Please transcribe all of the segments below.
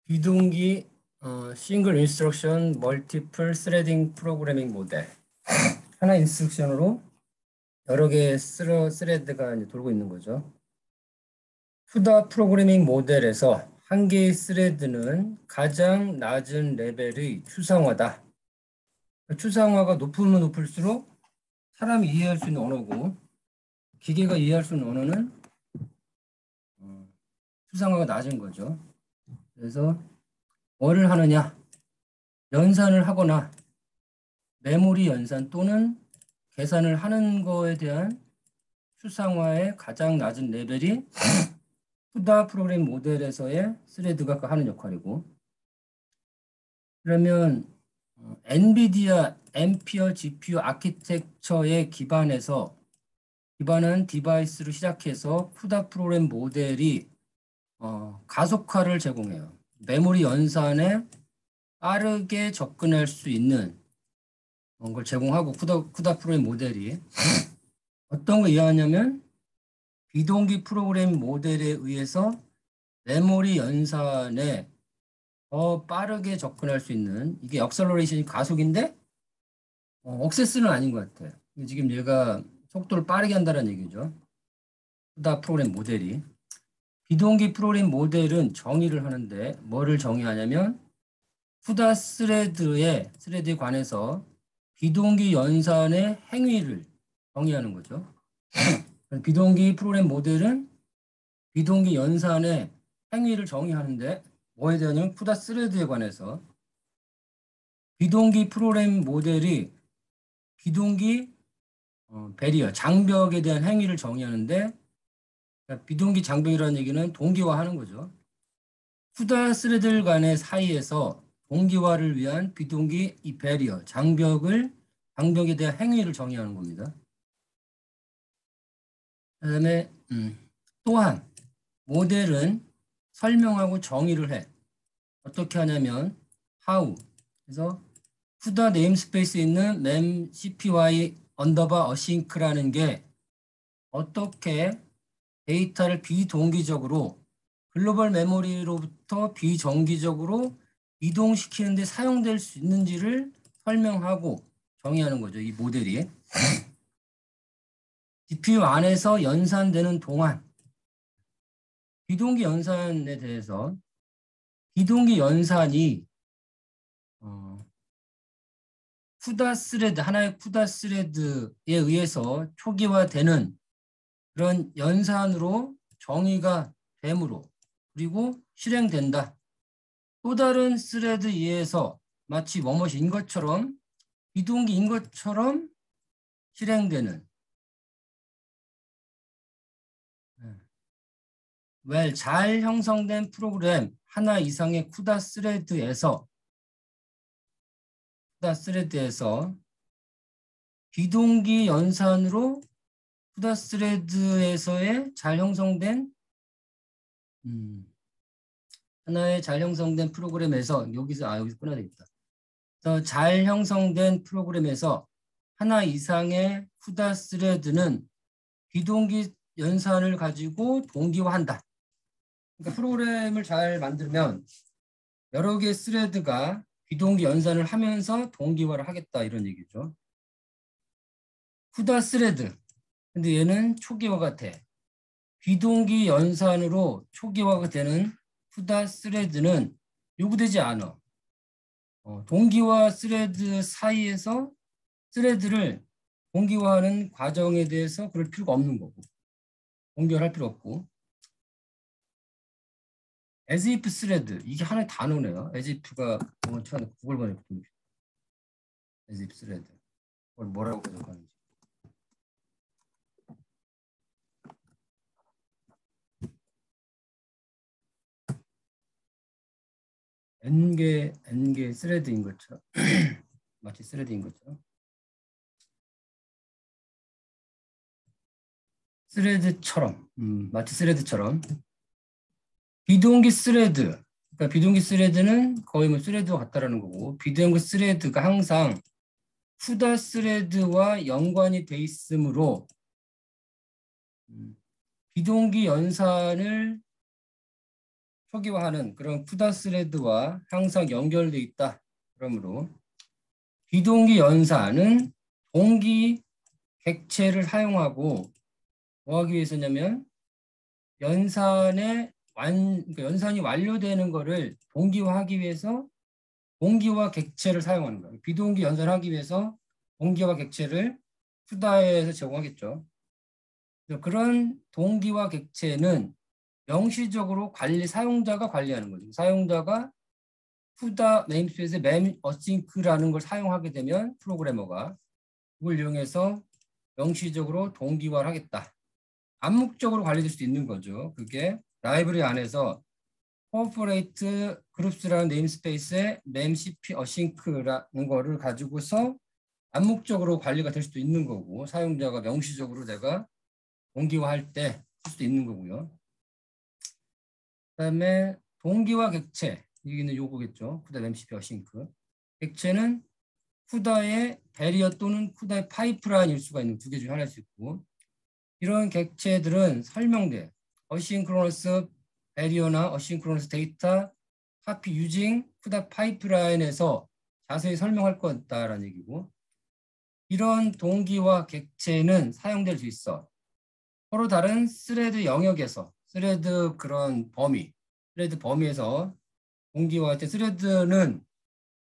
비동기 싱글 인스트럭션 멀티플 스레딩 프로그래밍 모델. 하나 인스트럭션으로 여러 개의 스레드가 이제 돌고 있는 거죠. 푸다 프로그래밍 모델에서 한 개의 스레드는 가장 낮은 레벨의 추상화다. 추상화가 높으면 높을수록 사람이 이해할 수 있는 언어고, 기계가 이해할 수 있는 언어는 추상화가 낮은 거죠. 그래서 뭐를 하느냐? 연산을 하거나 메모리 연산 또는 계산을 하는 거에 대한 추상화의 가장 낮은 레벨이 푸다 프로그램 모델에서의 스레드가 하는 역할이고, 그러면 엔비디아 앰피어 GPU 아키텍처에 기반한 디바이스로 시작해서 푸다 프로그램 모델이 가속화를 제공해요. 메모리 연산에 빠르게 접근할 수 있는 걸 제공하고, 푸다 프로그램 모델이 어떤 거 이해하냐면 비동기 프로그램 모델에 의해서 메모리 연산에 더 빠르게 접근할 수 있는, 이게 액셀러레이션이 가속인데 억세스는 아닌 것 같아요. 지금 얘가 속도를 빠르게 한다는 얘기죠. 푸다 프로그램 모델이. 비동기 프로그램 모델은 정의를 하는데 뭐를 정의하냐면 푸다 스레드에 관해서 비동기 연산의 행위를 정의하는 거죠. 비동기 프로그램 모델은 비동기 연산의 행위를 정의하는데 뭐에 대하냐면 푸다 스레드에 관해서 비동기 프로그램 모델이 비동기 배리어, 장벽에 대한 행위를 정의하는데, 그러니까 비동기 장벽이라는 얘기는 동기화하는 거죠. 푸다 스레드 간의 사이에서 동기화를 위한 비동기 이 배리어, 장벽에 대한 행위를 정의하는 겁니다. 그다음에 또한 모델은 설명하고 정의를 해. 어떻게 하냐면 how. 그래서 푸다 네임스페이스에 있는 mem cpy 언더바 어싱크라는 게 어떻게 데이터를 비동기적으로 글로벌 메모리로부터 비정기적으로 이동시키는 데 사용될 수 있는지를 설명하고 정의하는 거죠. 이 모델이. GPU 안에서 연산되는 동안 비동기 연산에 대해서 비동기 연산이 하나의 푸다 스레드에 의해서 초기화되는 그런 연산으로 정의가 되므로, 그리고 실행된다. 또 다른 스레드에 의해서 마치 뭐뭐인 것처럼, 비동기인 것처럼 실행되는, 잘 형성된 프로그램 하나 이상의 푸다 스레드에서 비동기 연산으로 푸다 스레드에서의 잘 형성된 하나의 잘 형성된 프로그램에서 여기서 끊어야 되겠다. 잘 형성된 프로그램에서 하나 이상의 푸다 스레드는 비동기 연산을 가지고 동기화한다. 그러니까 프로그램을 잘 만들면 여러 개의 스레드가 비동기 연산을 하면서 동기화를 하겠다, 이런 얘기죠. 푸다 스레드. 근데 얘는 초기화가 돼. 비동기 연산으로 초기화가 되는 푸다 스레드는 요구되지 않아. 동기화 스레드 사이에서 스레드를 동기화하는 과정에 대해서 그럴 필요가 없는 거고, 동기화할 필요 없고. as if 스레드, 이게 하나의 단어네요. as if가 구글 번역 as if 스레드. 그걸 뭐라고 해석하는지. n개 스레드인 것처럼 마치 스레드인 것처럼 마치 스레드처럼 비동기 스레드, 그러니까 비동기 스레드는 거의 뭐 스레드와 같다라는 거고, 비동기 스레드가 항상 푸다 스레드와 연관이 돼 있으므로 비동기 연산을 초기화하는 그런 CUDA 스레드와 항상 연결되어 있다. 그러므로 비동기 연산은 동기 객체를 사용하고 뭐 하기 위해서냐면 그러니까 연산이 완료되는 거를 동기화하기 위해서 동기화 객체를 사용하는 거예요. 비동기 연산하기 위해서 동기화 객체를 CUDA에서 제공하겠죠. 그런 동기화 객체는 명시적으로 사용자가 관리하는 거죠. 사용자가 CUDA 네임스페이스에 memAsync라는 걸 사용하게 되면 프로그래머가 그걸 이용해서 명시적으로 동기화를 하겠다. 암묵적으로 관리될 수도 있는 거죠. 그게 라이브러리 안에서 corporate groups라는 네임스페이스에 memcp async라는 거를 가지고서 암묵적으로 관리가 될 수도 있는 거고 사용자가 명시적으로 내가 동기화할 때 쓸 수도 있는 거고요. 그다음에 동기화 객체 여기는 요거겠죠. CUDA memcp async 객체는 CUDA의 배리어 또는 CUDA의 파이프라인일 수가 있는 두 개 중에 하나일 수 있고 이런 객체들은 설명돼. 어싱크로너스 배리어나 어싱크로너스 데이터 카피 유징 CUDA 파이프라인에서 자세히 설명할 거다라는 얘기고 이런 동기화 객체는 사용될 수 있어. 서로 다른 스레드 영역에서 스레드 그런 범위 스레드 범위에서 동기화할 때 스레드는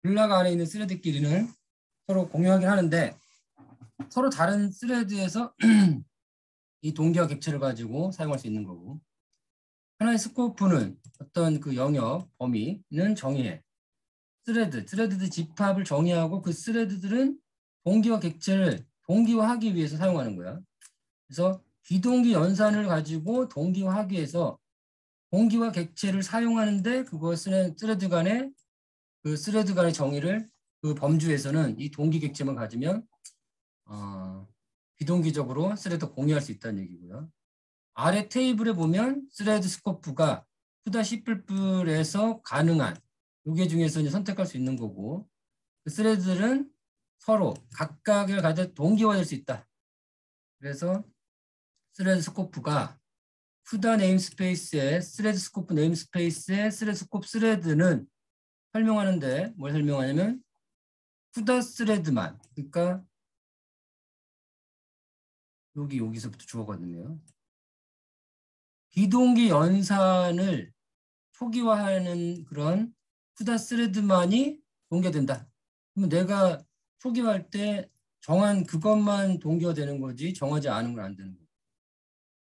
블락 안에 있는 스레드끼리는 서로 공유하긴 하는데 서로 다른 스레드에서 이 동기화 객체를 가지고 사용할 수 있는 거고 하나의 스코프는 어떤 그 영역 범위는 정의해. 스레드 집합을 정의하고 그 스레드들은 동기화 객체를 동기화하기 위해서 사용하는 거야. 그래서 비동기 연산을 가지고 동기화하기 위해서 동기화 객체를 사용하는데 그것은 스레드 간의 정의를 그 범주에서는 이 동기 객체만 가지면 비동기적으로 스레드 공유할 수 있다는 얘기고요. 아래 테이블에 보면 스레드 스코프가 CUDA-C++에서 가능한 요게 중에서 이제 선택할 수 있는 거고 그 스레드들은 서로 각각을 가져 동기화될 수 있다. 그래서 스레드 스코프가 CUDA 네임스페이스의 스레드 스코프 네임스페이스의 스레드 스코프 스레드는 설명하는데 뭘 설명하냐면 CUDA 스레드만 그러니까 여기서부터 주어거든요. 비동기 연산을 초기화하는 그런 CUDA 스레드만이 동기화된다. 그러면 내가 초기화할 때 정한 그것만 동기화되는 거지 정하지 않은 건 안 되는 거고.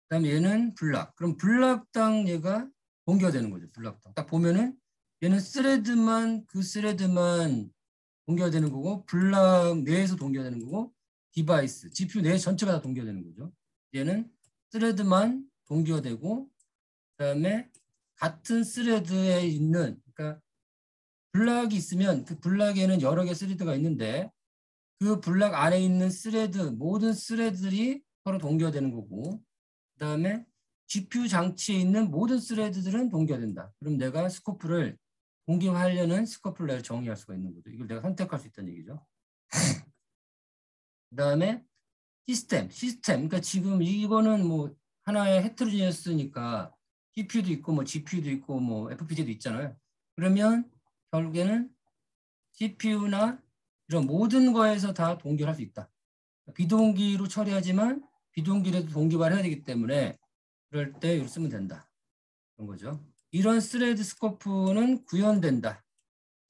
그다음에 얘는 블락. 그럼 블락당 얘가 동기화되는 거죠. 블락당. 딱 보면은 얘는 그 스레드만 동기화되는 거고 블락 내에서 동기화되는 거고 디바이스, GPU 내 전체가 다 동기화되는 거죠. 얘는 스레드만 동기화되고 그다음에 같은 스레드에 있는 그러니까 블락이 있으면 그 블락에는 여러 개 스레드가 있는데 그 블락 안에 있는 모든 스레드들이 서로 동기화되는 거고 그다음에 GPU 장치에 있는 모든 스레드들은 동기화된다. 그럼 내가 스코프를 동기화하려는 스코프를 내가 정의할 수가 있는 거죠. 이걸 내가 선택할 수 있다는 얘기죠. 그다음에 시스템. 그러니까 지금 이거는 뭐 하나의 헤테로지니어스니까 CPU도 있고 뭐 GPU도 있고 뭐 FPGA도 있잖아요. 그러면 결국에는 CPU나 이런 모든 거에서 다 동기화할 수 있다. 비동기로 처리하지만 비동기라도 동기화를 해야 되기 때문에 그럴 때 이걸 쓰면 된다. 그런 거죠. 이런 스레드 스코프는 구현된다.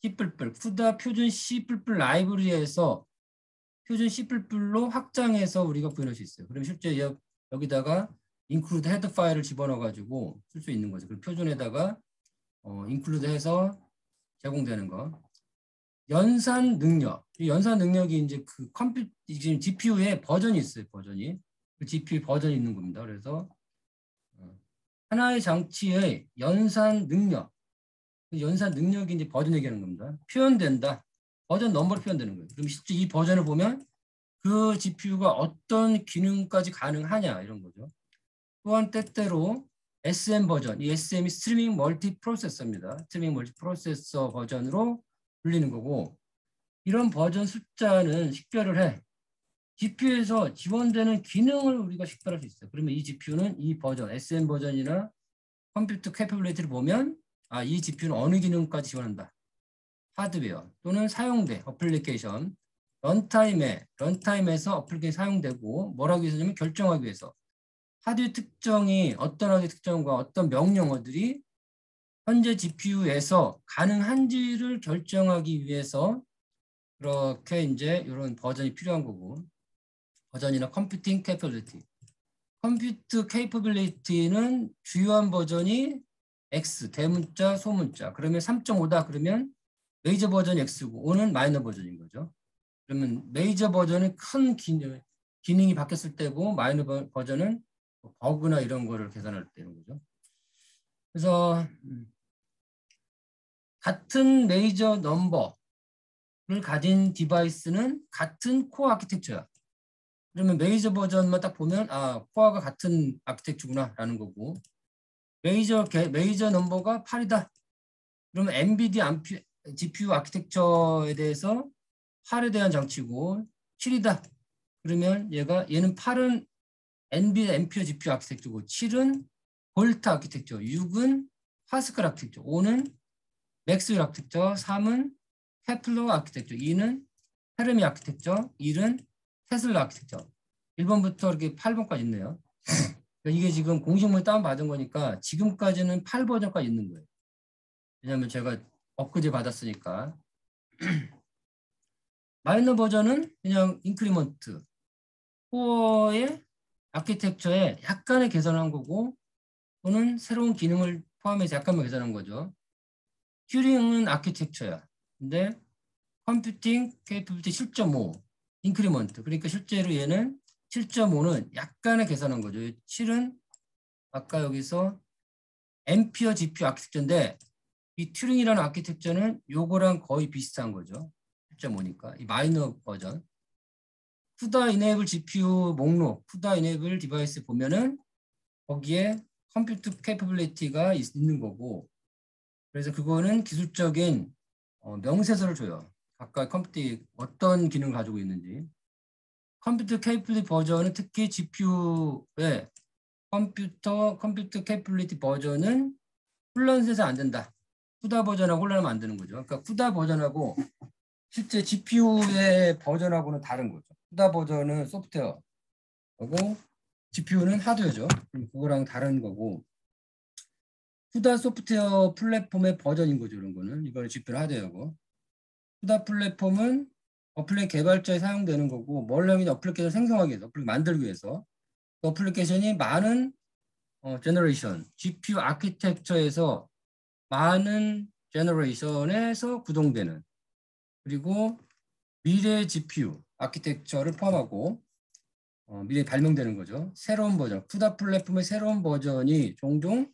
C++, 표준 C++ 라이브러리에서 표준 C++로 확장해서 우리가 구현할 수 있어요. 그럼 실제 여기다가 include 헤드 파일을 집어넣어가지고 쓸 수 있는 거죠. 그리고 표준에다가 include 해서 제공되는 거. 연산 능력. 이 연산 능력이 이제 지금 GPU에 버전이 있어요. 버전이. 그 GPU 버전이 있는 겁니다. 그래서 하나의 장치의 연산 능력. 연산 능력이 이제 버전 얘기하는 겁니다. 표현된다. 버전 넘버로 표현되는 거예요. 그럼 실제 이 버전을 보면 그 GPU가 어떤 기능까지 가능하냐 이런 거죠. 또한 때때로 SM 버전, 이 SM이 스트리밍 멀티 프로세서입니다. 스트리밍 멀티 프로세서 버전으로 불리는 거고 이런 버전 숫자는 식별을 해. GPU에서 지원되는 기능을 우리가 식별할 수 있어요. 그러면 이 GPU는 이 버전, SM 버전이나 컴퓨터 캐퍼빌리티를 보면 이 GPU는 어느 기능까지 지원한다. 하드웨어 또는 사용대 어플리케이션 런타임에서 어플리케이션 사용되고 뭐라고 위해서냐면 결정하기 위해서 하드웨어 특정이 어떤 하드웨어 특정과 어떤 명령어들이 현재 GPU에서 가능한지를 결정하기 위해서 그렇게 이제 이런 버전이 필요한 거고 버전이나 컴퓨팅 캐퍼빌리티 컴퓨트 케이퍼빌리티는 주요한 버전이 X 대문자 소문자 그러면 3.5다 그러면 메이저 버전이 X고 5는 마이너 버전인 거죠. 그러면 메이저 버전은 큰 기능이 바뀌었을 때고 마이너 버전은 버그나 이런 거를 계산할 때는 거죠. 그래서 같은 메이저 넘버를 가진 디바이스는 같은 코어 아키텍처야. 그러면 메이저 버전만 딱 보면 코어가 같은 아키텍처구나라는 거고 메이저 넘버가 8이다. 그러면 엔비디아 GPU 아키텍처에 대해서 8에 대한 장치고 7이다. 그러면 얘는 8은 엔비디아 앰피어 GPU 아키텍처고 7은 볼트 아키텍처, 6은 파스칼 아키텍처, 5는 맥스웰 아키텍처, 3은 케플러 아키텍처, 2는 페르미 아키텍처, 1은 테슬라 아키텍처. 1번부터 이렇게 8번까지 있네요. 이게 지금 공식문에 다운받은 거니까 지금까지는 8버전까지 있는 거예요. 왜냐하면 제가 엊그제 받았으니까. 마이너 버전은 그냥 인크리먼트, 코어의 아키텍처에 약간의 개선한 거고 또는 새로운 기능을 포함해서 약간만 개선한 거죠. 튜링은 아키텍처야. 근데 컴퓨팅 케이퍼빌리티 7.5 인크리먼트. 그러니까 실제로 얘는 7.5는 약간의 개선한 거죠. 7은 아까 여기서 앰피어 GPU 아키텍처인데 이 튜링이라는 아키텍처는 요거랑 거의 비슷한 거죠. 7.5니까 이 마이너 버전. 쿠다 이네이블 GPU 목록, 쿠다 이네이블 디바이스 보면은 거기에 컴퓨터 캐퍼빌리티가 있는 거고 그래서 그거는 기술적인 명세서를 줘요. 각각 컴퓨터에 어떤 기능을 가지고 있는지. 컴퓨터 캐퍼빌리티 버전은 특히 GPU의 컴퓨터 캐퍼빌리티 버전은 혼란돼서 안 된다. 쿠다 버전하고 혼란하면 안 되는 거죠. 그러니까 쿠다 버전하고 실제 GPU의 버전하고는 다른 거죠. 쿠다 버전은 소프트웨어고 GPU는 하드웨어죠. 그거랑 다른 거고 쿠다 소프트웨어 플랫폼의 버전인 거죠. 이런 거는. 이거는 GPU 하드웨어고. 쿠다 플랫폼은 어플리케이션 개발자에 사용되는 거고 뭘 하면 어플리케이션을 생성하기 위해서 어플리케이션 만들기 위해서 그 어플리케이션이 많은 제너레이션 GPU 아키텍처에서 많은 제너레이션에서 구동되는 그리고 미래 GPU 아키텍처를 포함하고 미래에 발명되는 거죠. 새로운 버전, 쿠다 플랫폼의 새로운 버전이 종종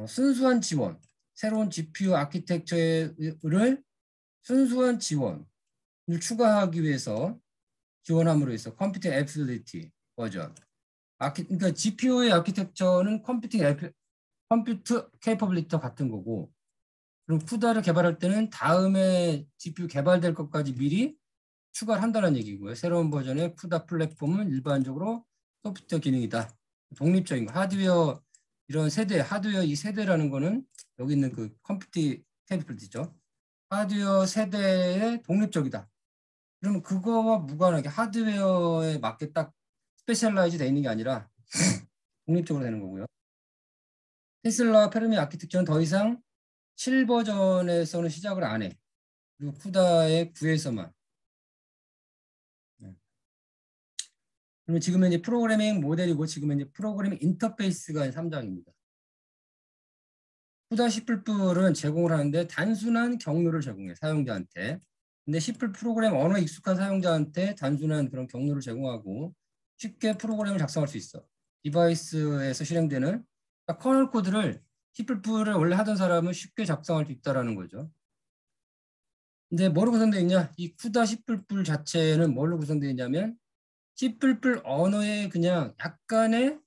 순수한 지원, 새로운 GPU 아키텍처를 순수한 지원을 추가하기 위해서 지원함으로 해서 컴퓨팅 애플리티 버전. 그러니까 GPU의 아키텍처는 컴퓨터 케이퍼빌리티와 같은 거고 그럼 쿠다를 개발할 때는 다음에 GPU 개발될 것까지 미리 추가를 한다는 얘기고요. 새로운 버전의 쿠다 플랫폼은 일반적으로 소프트웨어 기능이다. 독립적인 거. 하드웨어 이런 세대, 하드웨어 이 세대라는 거는 여기 있는 그 컴퓨팅 케이퍼빌리티죠. 하드웨어 세대에 독립적이다. 그러면 그거와 무관하게 하드웨어에 맞게 딱 스페셜라이즈 돼 있는 게 아니라 독립적으로 되는 거고요. 테슬라 페르미 아키텍처는 더 이상 7버전에서는 시작을 안 해. 그리고 쿠다의 9에서만. 그러면 지금은 이제 프로그래밍 모델이고 지금은 이제 프로그래밍 인터페이스가 3장입니다. 쿠다 C++은 제공을 하는데 단순한 경로를 제공해 사용자한테. 근데 C++ 프로그램 언어에 익숙한 사용자한테 단순한 그런 경로를 제공하고 쉽게 프로그램을 작성할 수 있어. 디바이스에서 실행되는 그러니까 커널 코드를 C++를 원래 하던 사람은 쉽게 작성할 수 있다는 거죠. 근데 뭐로 구성되어 있냐? 이 쿠다 C++ 자체는 뭘로 구성되어 있냐면 C++ 언어의 그냥 약간의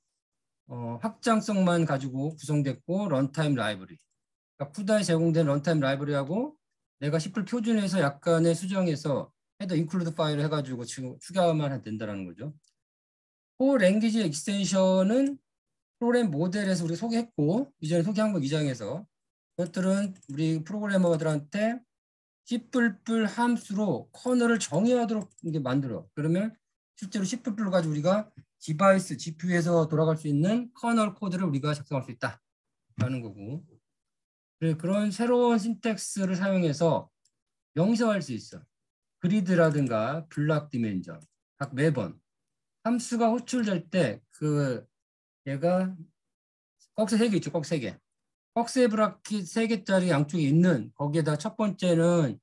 확장성만 가지고 구성됐고 런타임 라이브러리. 그러니까 쿠다에 제공된 런타임 라이브러리하고 내가 C++ 표준에서 약간의 수정해서 헤더 인클루드 파일을 해가지고 지금 추가만 된다는 거죠. 코 랭귀지 익스텐션은 프로그램 모델에서 우리가 소개했고 이전에 소개한 거 2장에서 그것들은 우리 프로그래머들한테 C++ 함수로 커널을 정의하도록 이게 만들어. 그러면 실제로 C++ 가지고 우리가 디바이스, GPU에서 돌아갈 수 있는 커널 코드를 우리가 작성할 수 있다 라는 거고. 그런 새로운 신텍스를 사용해서 명시할 수 있어. 그리드라든가 블락 디멘전. 각 매번 함수가 호출될 때 얘가 꺽쇠 3개 있죠. 꺽쇠 3개. 꺽쇠 브라킷 3개짜리 양쪽에 있는 거기에다 첫 번째는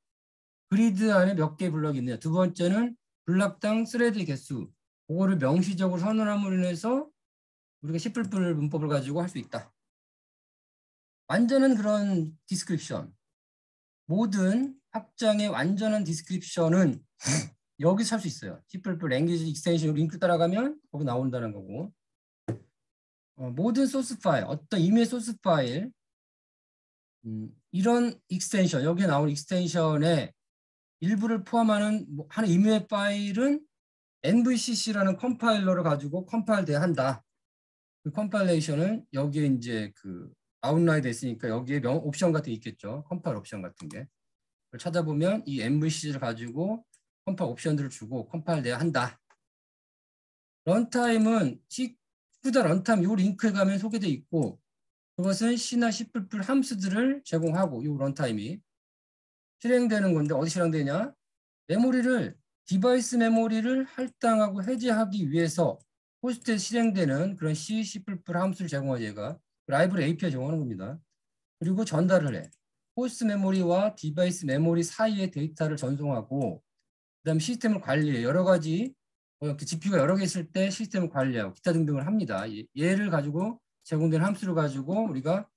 그리드 안에 몇 개 블럭이 있느냐. 두 번째는 블럭당 스레드 개수. 그거를 명시적으로 선언함으로 인해서 우리가 C++ 문법을 가지고 할 수 있다. 완전한 그런 디스크립션. 모든 확장의 완전한 디스크립션은 여기서 할 수 있어요. C++ 랭귀지 익스텐션 링크 따라가면 거기 나온다는 거고. 모든 소스 파일, 어떤 임의 소스 파일, 이런 익스텐션, 여기에 나온 익스텐션의 일부를 포함하는 하는 임의 파일은 NVCC라는 컴파일러를 가지고 컴파일돼야 한다. 그 컴파일레이션은 여기에 이제 아웃라인 됐으니까 여기에 옵션 같은 게 있겠죠. 컴파일 옵션 같은 게. 그걸 찾아보면 이 NVCC를 가지고 컴파일 옵션들을 주고 컴파일돼야 한다. 런타임은 CUDA 런타임 이 링크에 가면 소개되어 있고 그것은 C나 C++ 함수들을 제공하고 이 런타임이 실행되는 건데 어디 실행되냐? 디바이스 메모리를 할당하고 해제하기 위해서 호스트에 실행되는 그런 C, C++ 함수를 제공하죠. 얘가 라이브러리 API 제공하는 겁니다. 그리고 전달을 해. 호스트 메모리와 디바이스 메모리 사이의 데이터를 전송하고 그다음 시스템을 관리해. 여러 가지 GPU가 여러 개 있을 때 시스템을 관리하고 기타 등등을 합니다. 얘를 가지고 제공된 함수를 가지고 우리가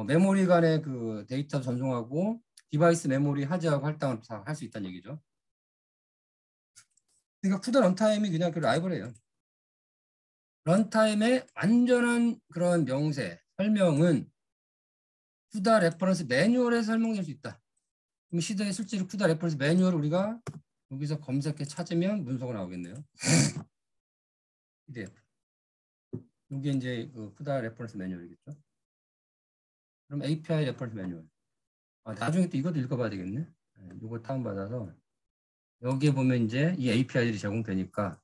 메모리 간의 데이터 전송하고 디바이스 메모리 하드하고 할당을 할 수 있다는 얘기죠. 그러니까 CUDA 런타임이 그냥 라이브러리예요. 런타임의 완전한 그런 명세, 설명은 CUDA 레퍼런스 매뉴얼에 설명될 수 있다. 그럼 시대에 실제로 CUDA 레퍼런스 매뉴얼을 우리가 여기서 검색해 찾으면 문서가 나오겠네요. PDF. 이게 이제 CUDA 레퍼런스 매뉴얼이겠죠. 그럼 API 레퍼런스 매뉴얼. 나중에 또 이것도 읽어봐야 되겠네. 이거 다운받아서 여기에 보면 이제 이 API들이 제공되니까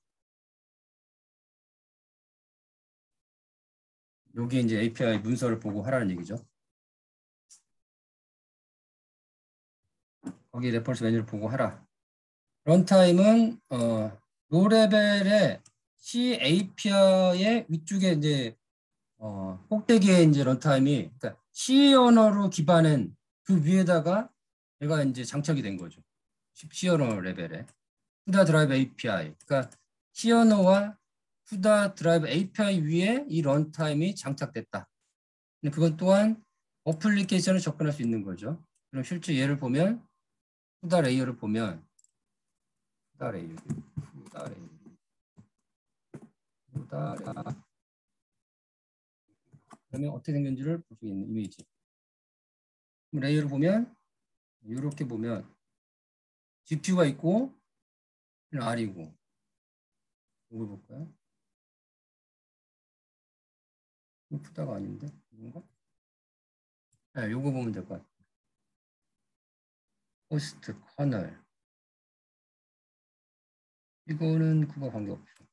여기에 이제 API 문서를 보고 하라는 얘기죠. 거기 레퍼런스 매뉴얼을 보고 하라. 런타임은 로 레벨의 C API의 위쪽에 이제 꼭대기에 이제 런타임이 그러니까 C 언어로 기반한 그 위에다가 얘가 이제 장착이 된 거죠. C 언어 레벨에 CUDA 드라이브 API. 그러니까 C 언어와 CUDA 드라이브 API 위에 이 런타임이 장착됐다. 근데 그것 또한 어플리케이션을 접근할 수 있는 거죠. 그럼 실제 예를 보면 CUDA 레이어를 보면 CUDA 레이어 그러면 어떻게 생겼는지를 볼 수 있는 이미지. 레이어를 보면 이렇게 보면 GPU가 있고 R이고 이걸 볼까요? 이거 CUDA가 아닌데 이건가? 네, 이거 보면 될 것 같아요. 호스트 커널 이거는 그거 관계없죠.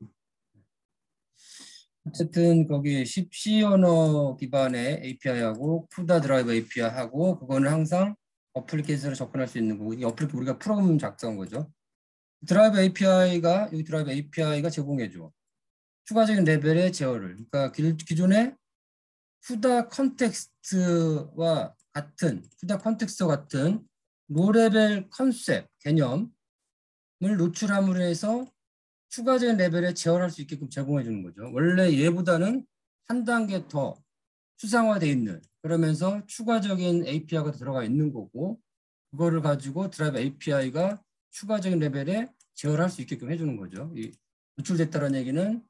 어쨌든 거기 C 언어 기반의 API하고 CUDA 드라이브 API하고 그거는 항상 어플리케이션으로 접근할 수 있는 거고 이 우리가 프로그램 작성한 거죠. 드라이브 API가 제공해줘. 추가적인 레벨의 제어를. 그러니까 기존의 CUDA 컨텍스트와 같은 로레벨 컨셉 개념을 노출함으로 해서 추가적인 레벨에 제어할 수 있게끔 제공해 주는 거죠. 원래 얘보다는 한 단계 더 추상화되어 있는 그러면서 추가적인 API가 들어가 있는 거고 그거를 가지고 드라이브 API가 추가적인 레벨에 제어를 할 수 있게끔 해주는 거죠. 이 노출됐다는 얘기는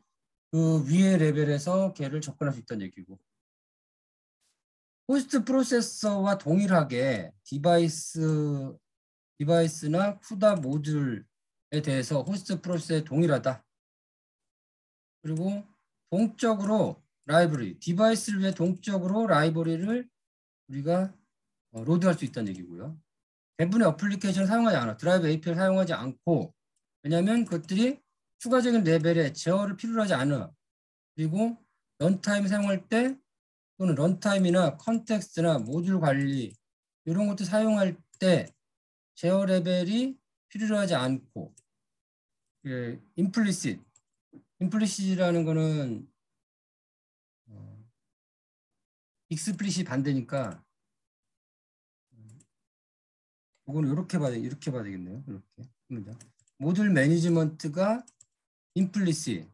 그 위의 레벨에서 걔를 접근할 수 있다는 얘기고 호스트 프로세서와 동일하게 디바이스나 CUDA 모듈에 대해서 호스트 프로세서에 동일하다. 그리고 동적으로 라이브러리, 디바이스를 위해 동적으로 라이브러리를 우리가 로드할 수 있다는 얘기고요. 대부분의 어플리케이션을 사용하지 않아. 드라이브 API를 사용하지 않고, 왜냐하면 그것들이 추가적인 레벨의 제어를 필요로 하지 않아. 그리고 런타임 사용할 때 또는 런타임이나 컨텍스트나 모듈 관리 이런 것도 사용할 때 제어 레벨이 필요로 하지 않고, 예, 임플리시트라는 거는 익스플리시 반대니까 이거는 이렇게 봐야 되겠네요. 이렇게. 모듈 매니지먼트가 임플리시.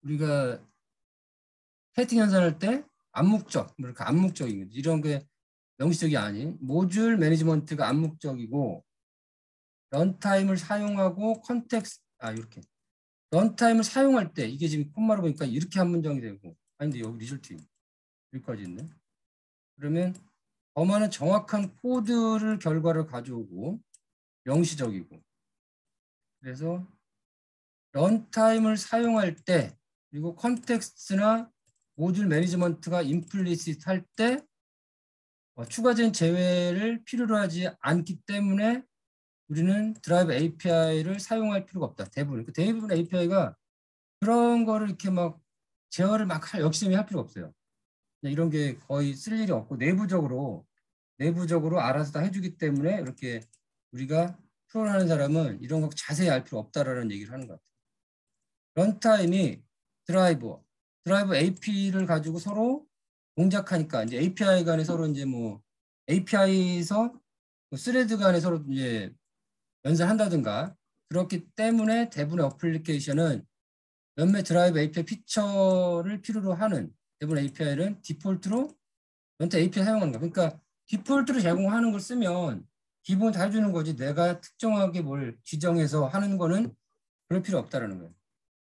우리가 세팅 연산할 때 암묵적, 그러니까 암묵적인 거지. 이런 게 명시적이 아닌 모듈 매니지먼트가 암묵적이고 런타임을 사용하고 이렇게 런타임을 사용할 때 이게 지금 콤마로 보니까 이렇게 한 문장이 되고 아닌데 여기 리절트 여기까지 있네. 그러면 범하는 정확한 코드를 결과를 가져오고 명시적이고 그래서 런타임을 사용할 때 그리고 컨텍스트나 모듈 매니지먼트가 임플리시트 할 때 추가적인 제외를 필요로 하지 않기 때문에 우리는 드라이브 API를 사용할 필요가 없다. 대부분 API가 그런 거를 이렇게 막 제어를 막 열심히 할 필요가 없어요. 이런 게 거의 쓸 일이 없고 내부적으로 알아서 다 해주기 때문에 이렇게 우리가 프로그램하는 사람은 이런 거 자세히 알 필요 없다라는 얘기를 하는 것 같아요. 런타임이 드라이브 AP를 가지고 서로 동작하니까 이제 API 간에 서로 이제 뭐 API에서 스레드 간에 서로 이제 연산한다든가 그렇기 때문에 대부분의 어플리케이션은 몇몇 드라이브 API 피처를 필요로 하는 대부분 API는 디폴트로 런타 API 사용하는 거. 그러니까 디폴트로 제공하는 걸 쓰면 기본 다 해주는 거지 내가 특정하게 뭘 지정해서 하는 거는 그럴 필요 없다라는 거예요.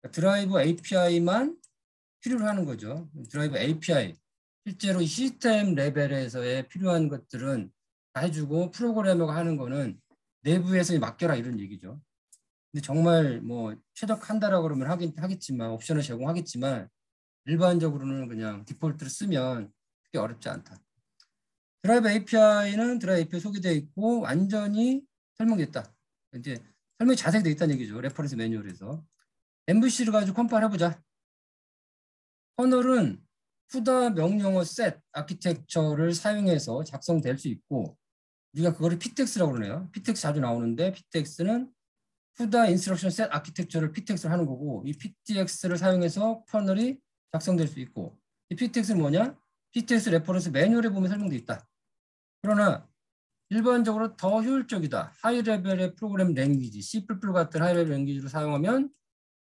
그러니까 드라이브 API만 필요로 하는 거죠. 드라이브 API. 실제로 이 시스템 레벨에서의 필요한 것들은 다 해주고 프로그래머가 하는 거는 내부에서 맡겨라 이런 얘기죠. 근데 정말 뭐 최적한다라고 그러면 하겠지만 옵션을 제공하겠지만 일반적으로는 그냥 디폴트를 쓰면 그게 어렵지 않다. 드라이브 API는 드라이브 API 소개되어 있고 완전히 설명됐다. 이제 설명이 자세히 되어 있다는 얘기죠. 레퍼런스 매뉴얼에서. MVC를 가지고 컴파일 해보자. 커널은 후다 명령어 셋 아키텍처를 사용해서 작성될 수 있고 우리가 그거를 PTX라고 그러네요. PTX 자주 나오는데 PTX는 후다 인스트럭션 셋 아키텍처를 PTX를 하는 거고 이 PTX를 사용해서 커널이 작성될 수 있고 이 PTX는 뭐냐? PTX 레퍼런스 매뉴얼에 보면 설명되어 있다. 그러나 일반적으로 더 효율적이다. 하이 레벨의 프로그램 랭귀지, C++ 같은 하이 레벨 랭귀지로 사용하면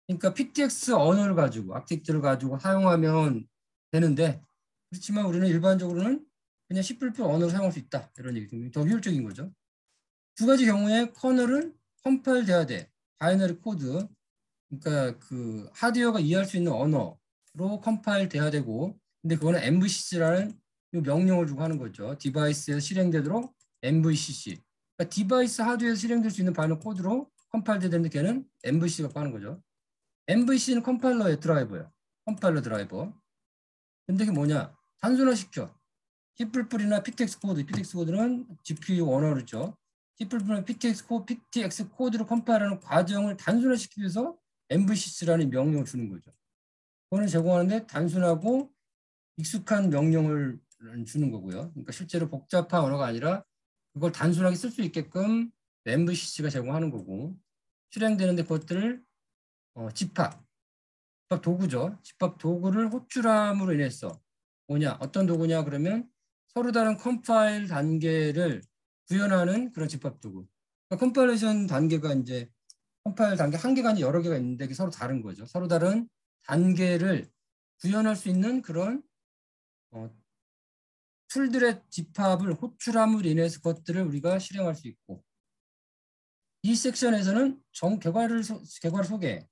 그러니까 PTX 언어를 가지고 아키텍처를 가지고 사용하면 되는데 그렇지만 우리는 일반적으로는 그냥 C++ 언어를 사용할 수 있다. 이런 얘기. 더 효율적인 거죠. 두 가지 경우에 커널은 컴파일 돼야 돼. 바이너리 코드. 그러니까 그 하드웨어가 이해할 수 있는 언어로 컴파일 돼야 되고 근데 그거는 MVCC라는 명령을 주고 하는 거죠. 디바이스에서 실행되도록 MVCC. 그러니까 디바이스 하드웨어에서 실행될 수 있는 바이너리 코드로 컴파일 돼야 되는데 걔는 MVC 갖고 하는 거죠. MVC는 컴파일러의 드라이버예요. 컴파일러 드라이버. 근데 그게 뭐냐? 단순화시켜. C++이나 PTX 코드, PTX 코드는 GPU 언어죠. C++는 PTX 코드로 컴파일하는 과정을 단순화시키기 위해서 MVCC라는 명령을 주는 거죠. 그거는 제공하는데 단순하고 익숙한 명령을 주는 거고요. 그러니까 실제로 복잡한 언어가 아니라 그걸 단순하게 쓸 수 있게끔 MVCC가 제공하는 거고 실행되는데 그것들을 집합 도구죠. 집합 도구를 호출함으로 인해서 뭐냐? 어떤 도구냐? 그러면 서로 다른 컴파일 단계를 구현하는 그런 집합 도구. 그러니까 컴파일레이션 단계가 이제 컴파일 단계 한 개가 아니라 여러 개가 있는데 그게 서로 다른 거죠. 서로 다른 단계를 구현할 수 있는 그런 툴들의 집합을 호출함으로 인해서 그것들을 우리가 실행할 수 있고 이 섹션에서는 개괄을 소개해.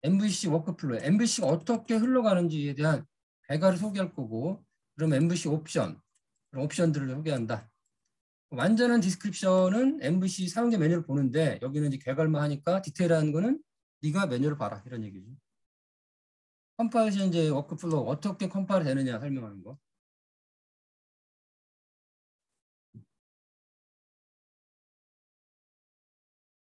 MVC 워크플로우, MVC가 어떻게 흘러가는지에 대한 배가를 소개할 거고, 그럼 MVC 옵션, 그런 옵션들을 소개한다. 완전한 디스크립션은 MVC 사용자 메뉴를 보는데 여기는 이제 개괄만 하니까 디테일한 거는 네가 메뉴를 봐라 이런 얘기죠. 컴파일션 이제 워크플로우 어떻게 컴파일 되느냐 설명하는 거.